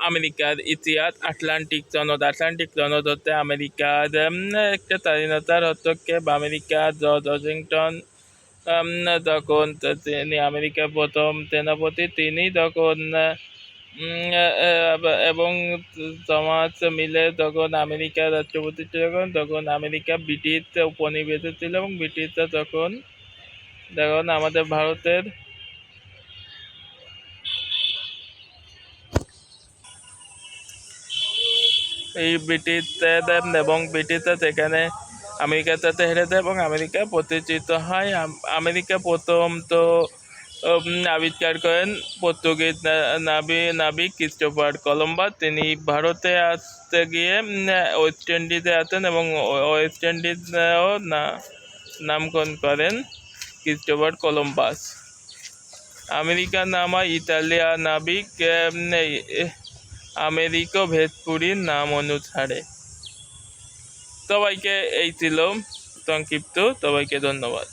আমেরিকার ইতিহাস আটলান্টিক জনদ হতে আমেরিকার একটা স্বাধীনতার হস্তক্ষেপ। আমেরিকার জর্জ ওয়াশিংটন উম, তখন তিনি আমেরিকার প্রথম সেনাপতি, তিনি তখন এবং থমাস মিলে তখন আমেরিকার রাষ্ট্রপতি ছিল। তখন আমেরিকা ব্রিটিশ উপনিবেশে ছিল এবং ব্রিটিশরা তখন আমাদের ভারতের এই ব্রিটিশদের এবং ব্রিটিশরা সেখানে আমেরিকার সাথে হেরে যায় এবং আমেরিকা প্রতিষ্ঠিত হয়। আমেরিকা প্রথম তো আবিষ্কার করেন পর্তুগিজ নাবিক ক্রিস্টোফার কলম্বাস। তিনি ভারতে আসতে গিয়ে ওয়েস্ট ইন্ডিজে আসেন এবং ওয়েস্ট ইন্ডিজও নামকরণ করেন ক্রিস্টোফার কলম্বাস। আমেরিকার নামা ইতালিয়ান নাবিক আমেরিকো ভেসপুরির নাম অনুসারে। সবাইকে এই ছিল সংক্ষিপ্ত। সবাইকে ধন্যবাদ।